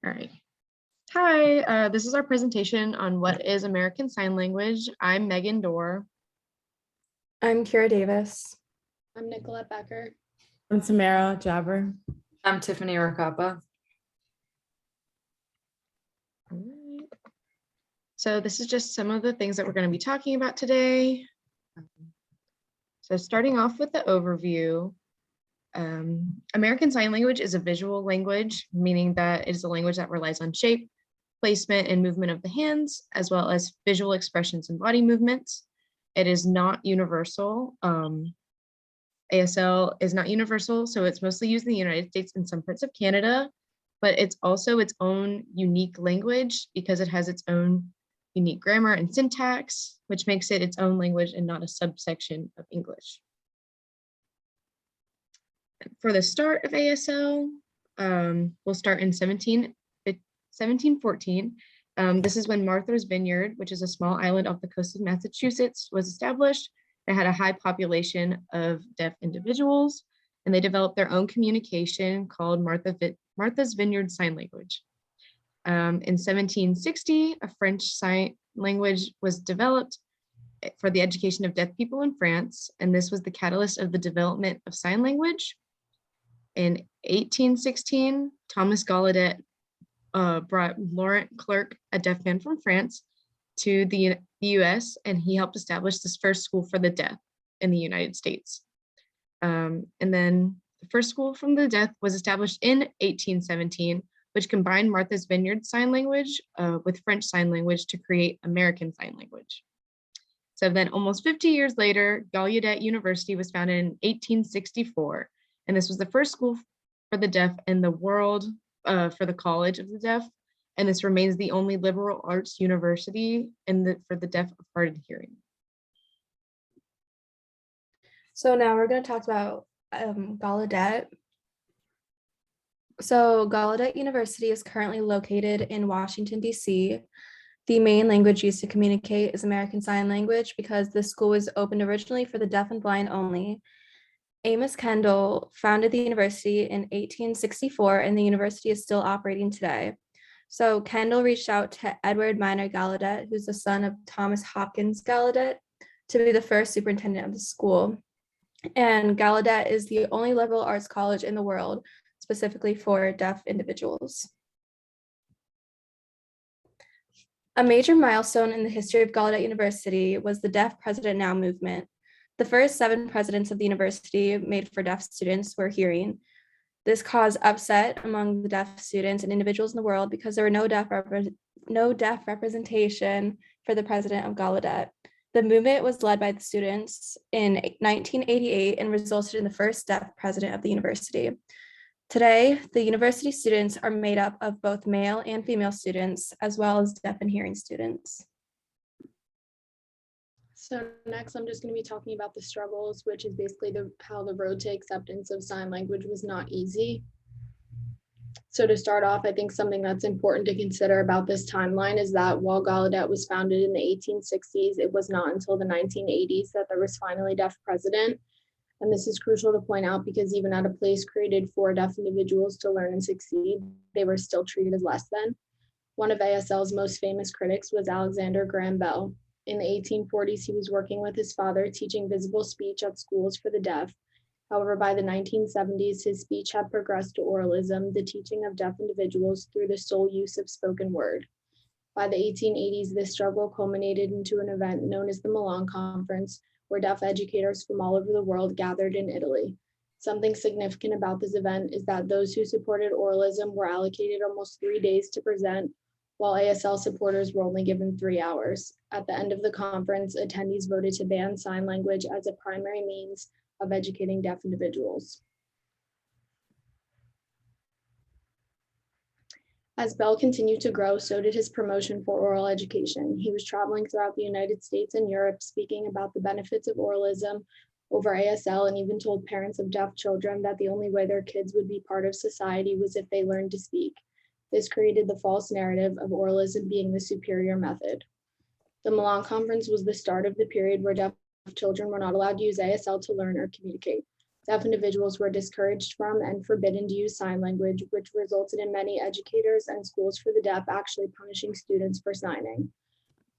All right. Hi, this is our presentation on what is American Sign Language. I'm Megan Doerr. I'm Kira Davis. I'm Nicolette Becker. I'm Tamara Jabber. I'm Tiffany Reccoppa. All right. So this is just some of the things that we're going to be talking about today. So starting off with the overview, American Sign Language is a visual language, meaning that it is a language that relies on shape, placement, and movement of the hands, as well as visual expressions and body movements. It is not universal. ASL is not universal, so it's mostly used in the United States and some parts of Canada, but it's also its own unique language because it has its own unique grammar and syntax, which makes it its own language and not a subsection of English. For the start of ASL, we'll start in 1714. This is when Martha's Vineyard, which is a small island off the coast of Massachusetts, was established. It had a high population of deaf individuals, and they developed their own communication called Martha's Vineyard Sign Language. In 1760, a French sign language was developed for the education of deaf people in France, and this was the catalyst of the development of sign language. In 1816, Thomas Gallaudet brought Laurent Clerc, a deaf man from France, to the US, and he helped establish this first school for the deaf in the United States. And then the first school from the deaf was established in 1817, which combined Martha's Vineyard Sign Language with French Sign Language to create American Sign Language. So then almost 50 years later, Gallaudet University was founded in 1864, and this was the first school for the deaf in the world for the College of the Deaf, and this remains the only liberal arts university for the deaf of hard of hearing. So now we're going to talk about Gallaudet. So Gallaudet University is currently located in Washington, D.C. The main language used to communicate is American Sign Language because the school was opened originally for the deaf and blind only. Amos Kendall founded the university in 1864, and the university is still operating today. So Kendall reached out to Edward Minor Gallaudet, who's the son of Thomas Hopkins Gallaudet, to be the first superintendent of the school. And Gallaudet is the only liberal arts college in the world, specifically for deaf individuals. A major milestone in the history of Gallaudet University was the Deaf President Now movement. The first 7 presidents of the university made for deaf students were hearing. This caused upset among the deaf students and individuals in the world because there were no deaf representation for the president of Gallaudet. The movement was led by the students in 1988 and resulted in the first deaf president of the university. Today, the university students are made up of both male and female students, as well as deaf and hearing students. So next, I'm just going to be talking about the struggles, which is basically how the road to acceptance of sign language was not easy. So to start off, I think something that's important to consider about this timeline is that while Gallaudet was founded in the 1860s, it was not until the 1980s that there was finally a deaf president. And this is crucial to point out because even at a place created for deaf individuals to learn and succeed, they were still treated as less than. One of ASL's most famous critics was Alexander Graham Bell. In the 1840s, he was working with his father, teaching visible speech at schools for the deaf. However, by the 1970s, his speech had progressed to oralism, the teaching of deaf individuals through the sole use of spoken word. By the 1880s, this struggle culminated into an event known as the Milan Conference, where deaf educators from all over the world gathered in Italy. Something significant about this event is that those who supported oralism were allocated almost 3 days to present, while ASL supporters were only given 3 hours. At the end of the conference, attendees voted to ban sign language as a primary means of educating deaf individuals. As Bell continued to grow, so did his promotion for oral education. He was traveling throughout the United States and Europe, speaking about the benefits of oralism over ASL, and even told parents of deaf children that the only way their kids would be part of society was if they learned to speak. This created the false narrative of oralism being the superior method. The Milan Conference was the start of the period where deaf children were not allowed to use ASL to learn or communicate. Deaf individuals were discouraged from and forbidden to use sign language, which resulted in many educators and schools for the deaf actually punishing students for signing.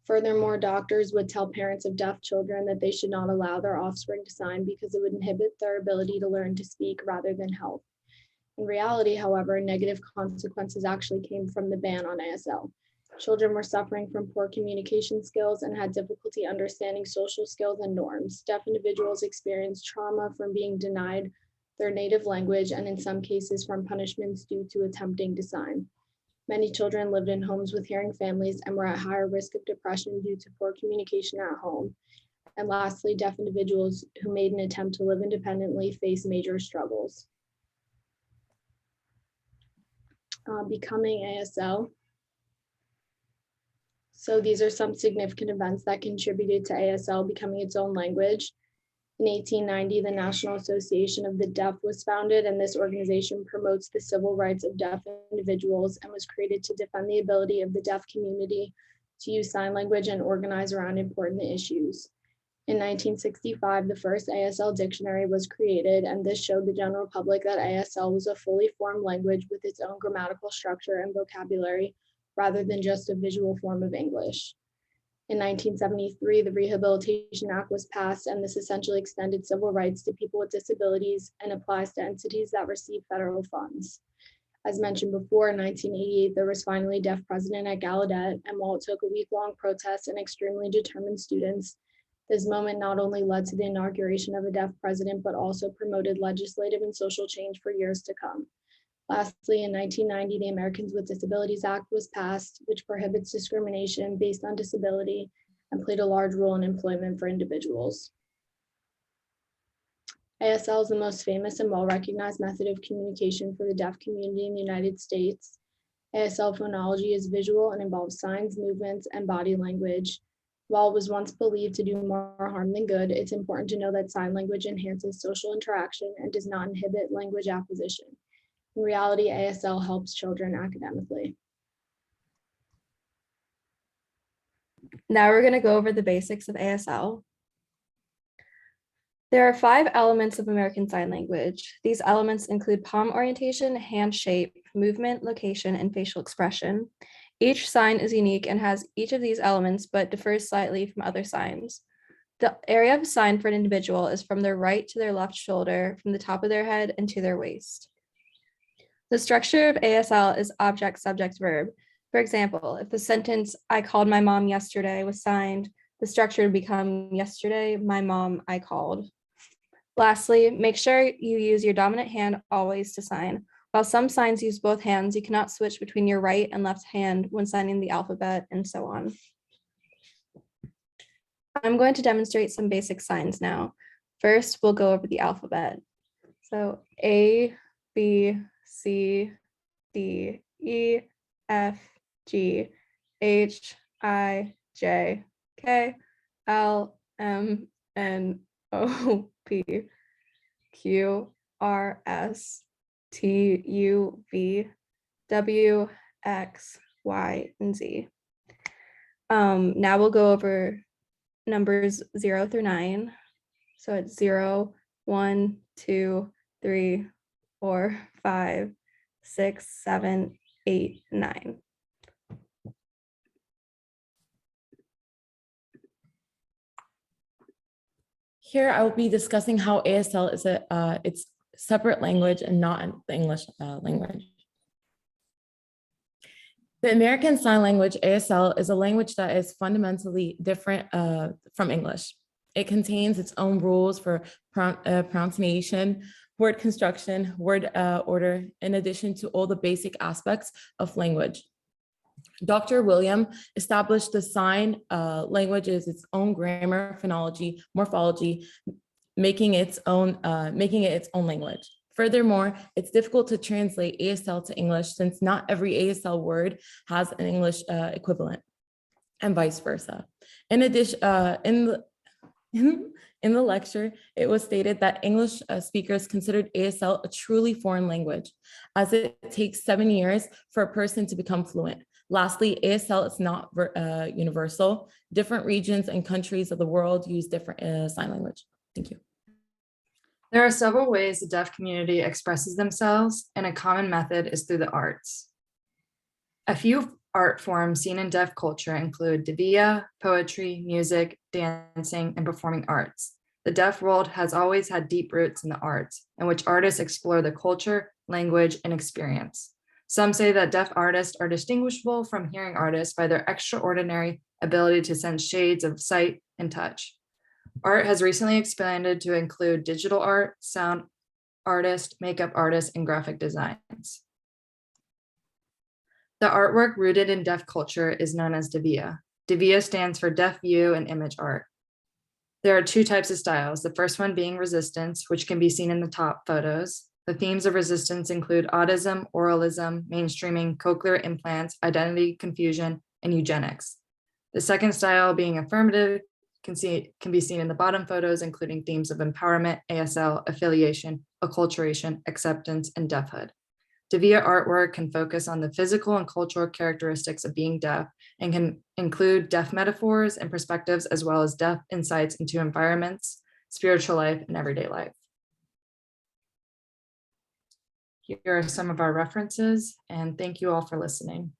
Furthermore, doctors would tell parents of deaf children that they should not allow their offspring to sign because it would inhibit their ability to learn to speak rather than help. In reality, however, negative consequences actually came from the ban on ASL. Children were suffering from poor communication skills and had difficulty understanding social skills and norms. Deaf individuals experienced trauma from being denied their native language and in some cases from punishments due to attempting to sign. Many children lived in homes with hearing families and were at higher risk of depression due to poor communication at home. And lastly, deaf individuals who made an attempt to live independently face major struggles. Becoming ASL. So these are some significant events that contributed to ASL becoming its own language. In 1890, the National Association of the Deaf was founded, and this organization promotes the civil rights of deaf individuals and was created to defend the ability of the deaf community to use sign language and organize around important issues. In 1965, the first ASL dictionary was created, and this showed the general public that ASL was a fully formed language with its own grammatical structure and vocabulary, rather than just a visual form of English. In 1973, the Rehabilitation Act was passed, and this essentially extended civil rights to people with disabilities and applies to entities that receive federal funds. As mentioned before, in 1988, there was finally a deaf president at Gallaudet, and while it took a week-long protest and extremely determined students, this moment not only led to the inauguration of a deaf president, but also promoted legislative and social change for years to come. Lastly, in 1990, the Americans with Disabilities Act was passed, which prohibits discrimination based on disability and played a large role in employment for individuals. ASL is the most famous and well-recognized method of communication for the deaf community in the United States. ASL phonology is visual and involves signs, movements, and body language. While it was once believed to do more harm than good, it's important to know that sign language enhances social interaction and does not inhibit language acquisition. In reality, ASL helps children academically. Now we're going to go over the basics of ASL. There are 5 elements of American Sign Language. These elements include palm orientation, hand shape, movement, location, and facial expression. Each sign is unique and has each of these elements, but differs slightly from other signs. The area of a sign for an individual is from their right to their left shoulder, from the top of their head and to their waist. The structure of ASL is object, subject, verb. For example, if the sentence, "I called my mom yesterday," was signed, the structure would become, "Yesterday, my mom, I called." Lastly, make sure you use your dominant hand always to sign. While some signs use both hands, you cannot switch between your right and left hand when signing the alphabet, and so on. I'm going to demonstrate some basic signs now. First, we'll go over the alphabet. So A, B, C, D, E, F, G, H, I, J, K, L, M, N, O, P, Q, R, S, T, U, V, W, X, Y, and Z. Now we'll go over numbers 0 through 9. So it's 0, 1, 2, 3, 4, 5, 6, 7, 8, 9. Here I will be discussing how ASL is its separate language and not the English language. The American Sign Language, ASL, is a language that is fundamentally different from English. It contains its own rules for pronunciation, word construction, word order, in addition to all the basic aspects of language. Dr. William established the sign language as its own grammar, phonology, morphology, making it its own language. Furthermore, it's difficult to translate ASL to English since not every ASL word has an English equivalent, and vice versa. In addition, in the lecture, it was stated that English speakers considered ASL a truly foreign language, as it takes 7 years for a person to become fluent. Lastly, ASL is not universal. Different regions and countries of the world use different sign language. Thank you. There are several ways the deaf community expresses themselves, and a common method is through the arts. A few art forms seen in deaf culture include devia, poetry, music, dancing, and performing arts. The deaf world has always had deep roots in the arts, in which artists explore the culture, language, and experience. Some say that deaf artists are distinguishable from hearing artists by their extraordinary ability to sense shades of sight and touch. Art has recently expanded to include digital art, sound artist, makeup artists, and graphic designs. The artwork rooted in deaf culture is known as devia. Devia stands for deaf view and image art. There are two types of styles, the first one being resistance, which can be seen in the top photos. The themes of resistance include autism, oralism, mainstreaming, cochlear implants, identity confusion, and eugenics. The second style, being affirmative, can be seen in the bottom photos, including themes of empowerment, ASL, affiliation, acculturation, acceptance, and deafhood. Devia artwork can focus on the physical and cultural characteristics of being deaf and can include deaf metaphors and perspectives, as well as deaf insights into environments, spiritual life, and everyday life. Here are some of our references, and thank you all for listening.